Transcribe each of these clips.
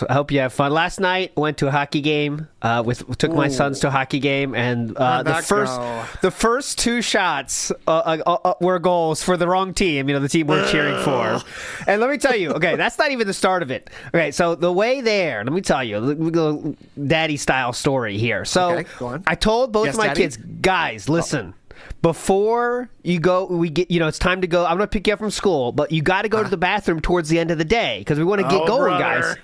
I hope you have fun. Last night, went to a hockey game. Took my sons to a hockey game, and the first two shots were goals for the wrong team. You know, the team we're cheering for. And let me tell you, okay, that's not even the start of it. Okay, so the way there, let me tell you, little daddy style story here. So okay, go on. I told both of my Daddy? kids, guys, listen. Before you go, it's time to go. I'm going to pick you up from school, but you got to go to the bathroom towards the end of the day because we want to get going, guys.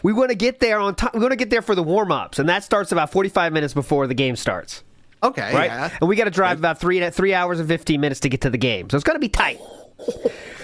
We want to get there on time. We're going to get there for the warm-ups, and that starts about 45 minutes before the game starts. Okay, right? Yeah. And we got to drive about 3 hours and 15 minutes to get to the game. So it's going to be tight.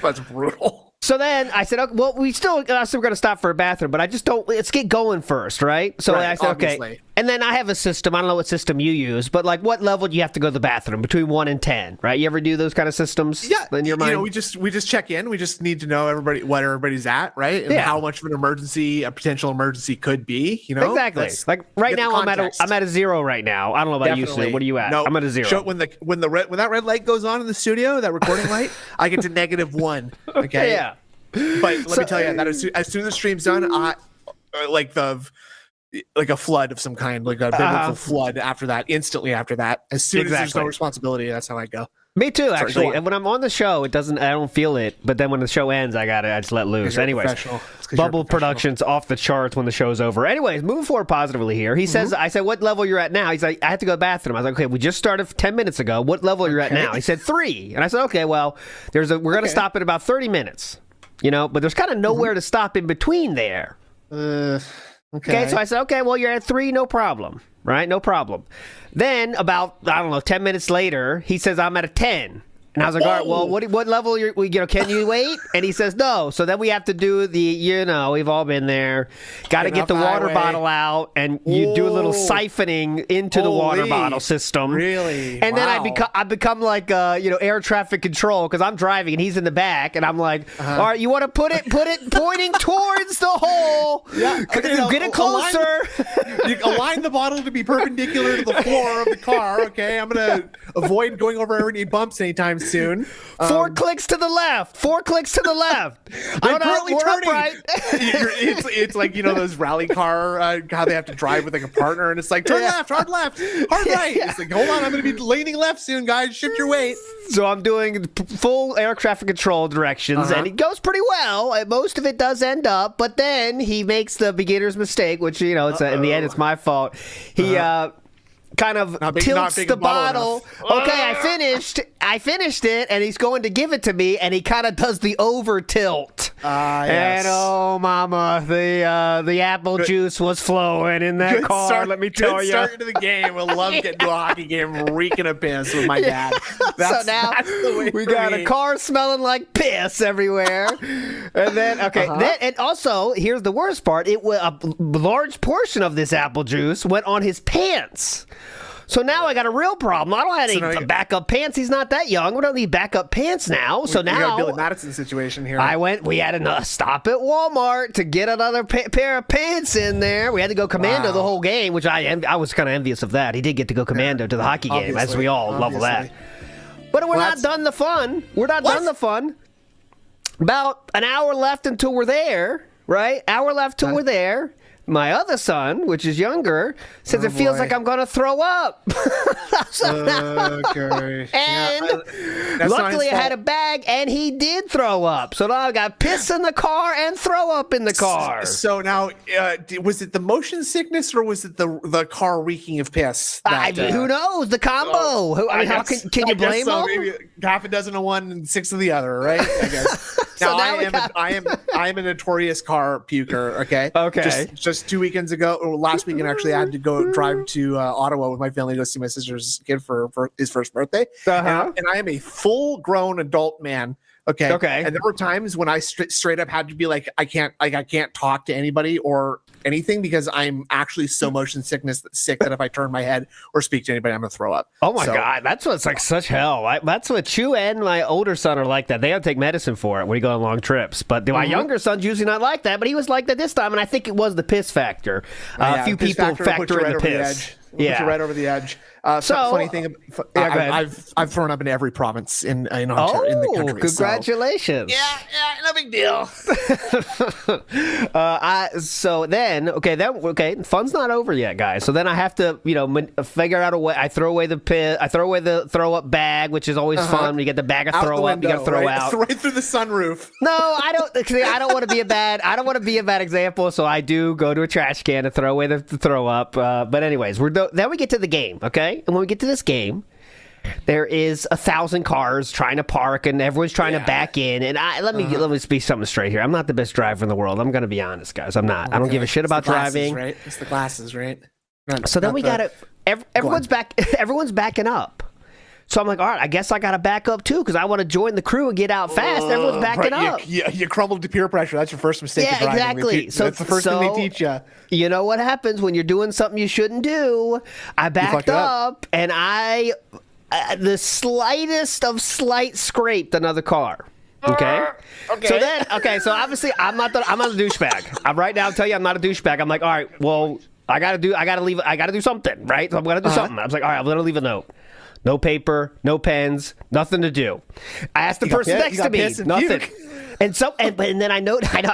That's brutal. So then I said, okay, well, we're going to stop for a bathroom, but I just don't, let's get going first, right? So Right, I said, obviously. okay. And then I have a system. I don't know what system you use, but like what level do you have to go to the bathroom? Between 1 and 10, right? You ever do those kind of systems in your mind? You know, we just check in. We just need to know what everybody's at, right? And Yeah. how much of an emergency, a potential emergency could be, you know? Exactly. Like right now I'm at a 0 right now. I don't know about you, Slim. What are you at? No, I'm at a 0. When that red light goes on in the studio, that recording light, I get to -1. Okay. Yeah. But let me tell you that as soon as the stream's done, I like a flood of some kind, like a biblical flood after that, instantly after that. As soon as there's no responsibility, that's how I go. Me too, Sorry, actually. go on. And when I'm on the show, I don't feel it. But then when the show ends, I just let loose. Anyways, Bubble Productions off the charts when the show's over. Anyways, moving forward positively here. He says, I said, what level you're at now? He's like, I have to go to the bathroom. I was like, okay, we just started 10 minutes ago. What level you're at now? He said 3. And I said, okay, well, we're going to stop in about 30 minutes. You know, but there's kind of nowhere to stop in between there. Okay, so I said, okay, well, you're at 3, no problem, right? No problem. Then about, 10 minutes later, he says, I'm at a 10. And I was like, all right, well, what level can you wait? And he says, no. So then we have to do we've all been there. Got to get the water bottle out, and you do a little siphoning into the water bottle system. Really? And then I become like, air traffic control because I'm driving and he's in the back, and I'm like, all right, you want to put it pointing towards the hole. Yeah. Get it closer. You align the bottle to be perpendicular to the floor of the car. Okay, I'm gonna avoid going over any bumps anytime soon. 4 clicks to the left. 4 clicks to the left. I'm currently turning. Upright. It's like those rally car how they have to drive with like a partner, and it's like turn left, hard right. It's like hold on, I'm going to be leaning left soon, guys. Shift your weight. So I'm doing full air traffic control directions, and it goes pretty well. Most of it does end up, but then he makes the beginner's mistake, which it's in the end it's my fault. He kind of tilts the bottle. Okay, I finished it, and he's going to give it to me, and he kind of does the over tilt. Yes. And oh, mama, the apple juice was flowing in that car. Let me tell you. Good start to the game. We'll love getting to a hockey game reeking of piss with my dad. So now we got a car smelling like piss everywhere. And then and also here's the worst part. A large portion of this apple juice went on his pants. So now I got a real problem. I don't have any backup pants. He's not that young. We don't need backup pants now. So now we got a Billy Madison situation here. We had a stop at Walmart to get another pair of pants in there. We had to go commando the whole game, which I was kind of envious of that. He did get to go commando to the hockey game, as we all love that. But we're not done the fun. We're not done the fun. About an hour left until we're there, right? Hour left till we're there. My other son, which is younger, says it feels like I'm going to throw up. Okay. And luckily I had a bag, and he did throw up. So now I got piss in the car and throw up in the car. So now, was it the motion sickness, or was it the car reeking of piss? Who knows? The combo. How can you blame him? Maybe half a dozen of one and 6 of the other, right? I guess. Now, I am a notorious car puker. Okay. Just 2 weekends ago, or last weekend actually, I had to go drive to Ottawa with my family to go see my sister's kid for his first birthday. And I am a full-grown adult man. Okay. And there were times when I straight up had to be like, I can't talk to anybody or anything because I'm actually so motion sick that if I turn my head or speak to anybody, I'm gonna throw up. Oh my God, that's what's like such hell. That's what Chu and my older son are like that. They don't take medicine for it when we go on long trips. But my younger son's usually not like that. But he was like that this time, and I think it was the piss factor. A few people factor in the piss. Yeah. Put you right over the edge. Funny thing, I've thrown up in every province in Ontario, in the country. Congratulations! So. Yeah, no big deal. Fun's not over yet, guys. So then I have to, figure out a way. I throw away the pit. I throw away the throw up bag, which is always fun. You get the bag of throw up. You got to throw out right through the sunroof. No, I don't. I don't want to be a bad. I don't want to be a bad example. So I do go to a trash can and throw away the throw up. But anyways, then we get to the game. Okay. And when we get to this game, there is 1,000 cars trying to park, and everyone's trying to back in. And let me speak something straight here. I'm not the best driver in the world. I'm going to be honest, guys. I'm not. Okay. I don't give a shit about driving. Right? It's the glasses, right? So then we got to. Everyone's back. Everyone's backing up. So I'm like, all right, I guess I got to back up too because I want to join the crew and get out fast. Everyone's backing up. You crumbled to peer pressure. That's your first mistake. Yeah, exactly. That's the first thing they teach you. You know what happens when you're doing something you shouldn't do? I backed up and the slightest of slight scraped another car. Okay. So obviously I'm not a douchebag. I'm right now. I'll tell you, I'm not a douchebag. I'm like, all right, well, I gotta do something, right? So I'm gonna do something. I was like, all right, I'm gonna leave a note. No paper, no pens, nothing to do. I asked the person next to me, nothing. And then I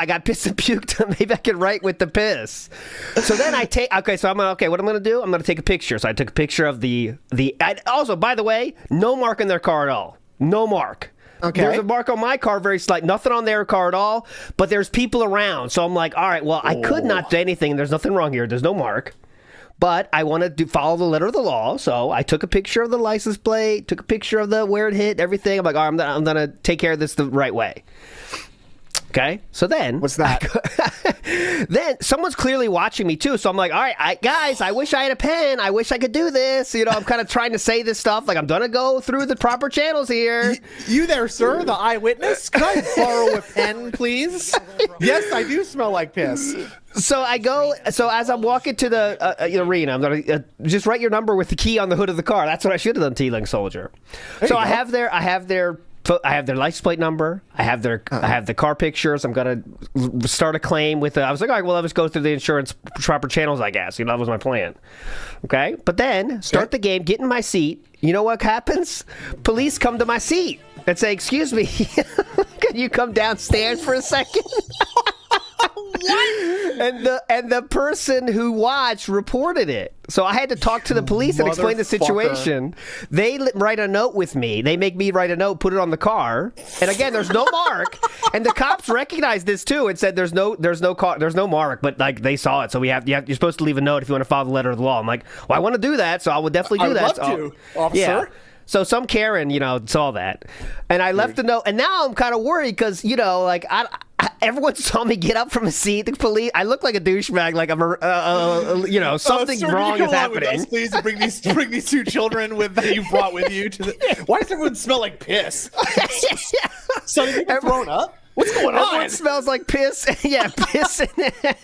got piss and puked. Maybe I can write with the piss. So then what I'm going to do, I'm going to take a picture. So I took a picture of also, by the way, no mark on their car at all. No mark. Okay. There's a mark on my car, very slight. Nothing on their car at all, but there's people around. So I'm like, all right, well, I could not do anything. There's nothing wrong here. There's no mark. But I want to follow the letter of the law, so I took a picture of the license plate, took a picture of where it hit, everything. I'm like, all right, I'm gonna take care of this the right way. Okay, so then what's that? Then someone's clearly watching me too, so I'm like, all right, guys, I wish I had a pen. I wish I could do this. I'm kind of trying to say this stuff like I'm gonna go through the proper channels here. You there, sir, the eyewitness? Can I borrow a pen, please? Yes, I do smell like piss. So as I'm walking to the arena, I'm going to just write your number with the key on the hood of the car. That's what I should have done, T-Link Soldier. So I have their license plate number. I have the car pictures. I'm going to start a claim with I was like, all right, well, I'll just go through the insurance proper channels, I guess. That was my plan. Okay. But then start the game, get in my seat. You know what happens? Police come to my seat and say, excuse me, can you come downstairs for a second? What? And the person who watched reported it. So I had to talk to the police and explain the situation. They write a note with me. They make me write a note, put it on the car. And again, there's no mark. And the cops recognized this too and said there's no mark, but like they saw it. So you're supposed to leave a note if you want to follow the letter of the law. I'm like, well, I want to do that, so I would definitely do that. I'd love to, officer. Yeah. So some Karen, saw that, and I left a note, and now I'm kind of worried because everyone saw me get up from a seat. The police, I look like a douchebag, like I'm, something wrong is happening. With us, please bring these two children that you brought with you to the. Why does everyone smell like piss? Something thrown up. What's going on? Everyone smells like piss. Yeah, piss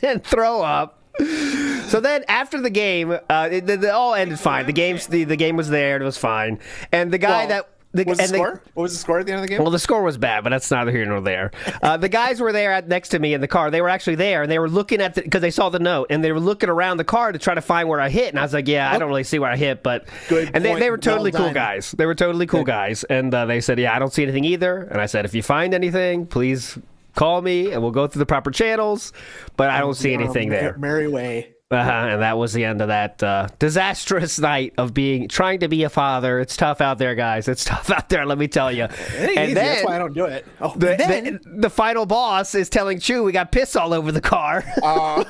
and throw up. So then after the game, it all ended fine. The game was there. It was fine. And the guy what was the score? What was the score at the end of the game? Well, the score was bad, but that's neither here nor there. The guys were there next to me in the car. They were actually there, and they were looking at because they saw the note, and they were looking around the car to try to find where I hit. And I was like, yeah, I don't really see where I hit, but good. And they were totally cool guys. They were totally cool guys, and they said, yeah, I don't see anything either. And I said, if you find anything, please call me, and we'll go through the proper channels. But I don't see anything there. Merry way. And that was the end of that disastrous night of trying to be a father. It's tough out there, guys. It's tough out there, let me tell you. That's why I don't do it. The final boss is telling Chew we got piss all over the car.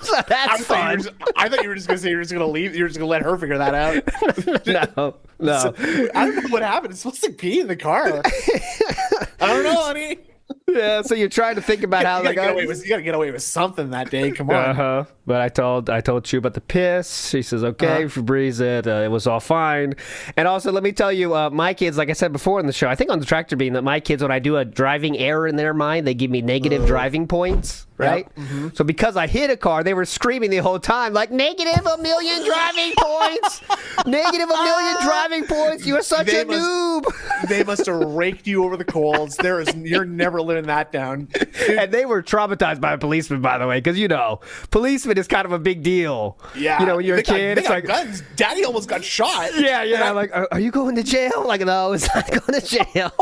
So that's fun. I thought you were just going to say you're just going to leave. You're just going to let her figure that out. No. So, I don't know what happened. It's supposed to pee in the car. I don't know, honey. Yeah, so you're trying to think about how you gotta get away with something that day. Come on. But I told Chew about the piss. She says, okay, Febreze it. It was all fine. And also, let me tell you, my kids, like I said before in the show, I think on the Tractor Beam, that my kids, when I do a driving error in their mind, they give me negative driving points, right? Yep. Mm-hmm. So because I hit a car, they were screaming the whole time, like, -1,000,000 driving points! -1,000,000 driving points! You are such a noob! They must have raked you over the coals. You're never putting that down. And they were traumatized by a policeman, by the way, because policeman is kind of a big deal. Yeah, when you're a kid, it's like guns. Daddy almost got shot. Yeah. Like, are you going to jail? Like, no, it's not going to jail.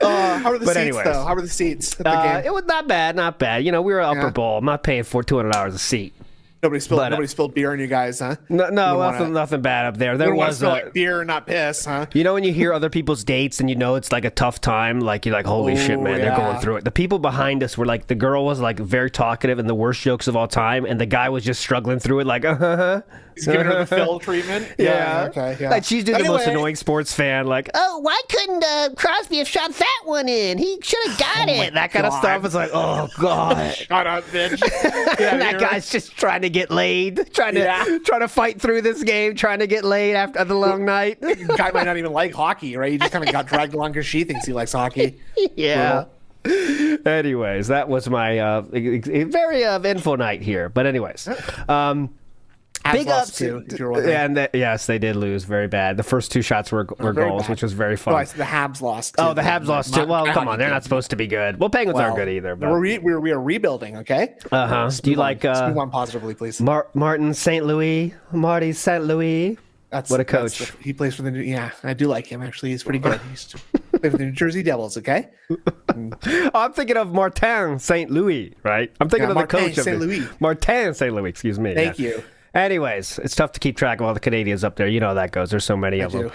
How are the seats, though? How are the seats at the game? It was not bad. We were upper bowl. I'm not paying for $200 a seat. Nobody spilled beer on you guys, huh? No, nothing bad up there. There was beer, not piss, huh? When you hear other people's dates and it's like a tough time, like you're like, holy shit, man, they're going through it. The people behind us were like, the girl was like very talkative and the worst jokes of all time, and the guy was just struggling through it, like, He's giving her the Phil treatment. Yeah. Okay. Yeah. Like she's the most annoying sports fan. Like, oh, why couldn't Crosby have shot that one in? He should have got it. That kind of stuff. It's like, oh god, shut up, bitch. That guy's just trying to get laid, trying to fight through this game, trying to get laid after the long night. The guy might not even like hockey, right? He just kind of got dragged along because she thinks he likes hockey. Yeah. Anyways, that was my very eventful night here. But anyways, big ups too. And yes, they did lose very bad. The first two shots were goals, which was very fun. Oh, the Habs lost. Too. Oh, the Habs lost too. Well, come on, they're not supposed to be good. Well, Penguins aren't good either. But we are rebuilding. Okay. Do you like? Move on positively, please. Marty St. Louis. What a coach. He plays for the. Yeah, I do like him actually. He's pretty good. He's played for the New Jersey Devils. Okay. I'm thinking of Martin St. Louis, right? I'm thinking of the coach of Martin St. Louis. Excuse me. Thank you. Anyways, it's tough to keep track of all the Canadians up there. You know how that goes. There's so many of them.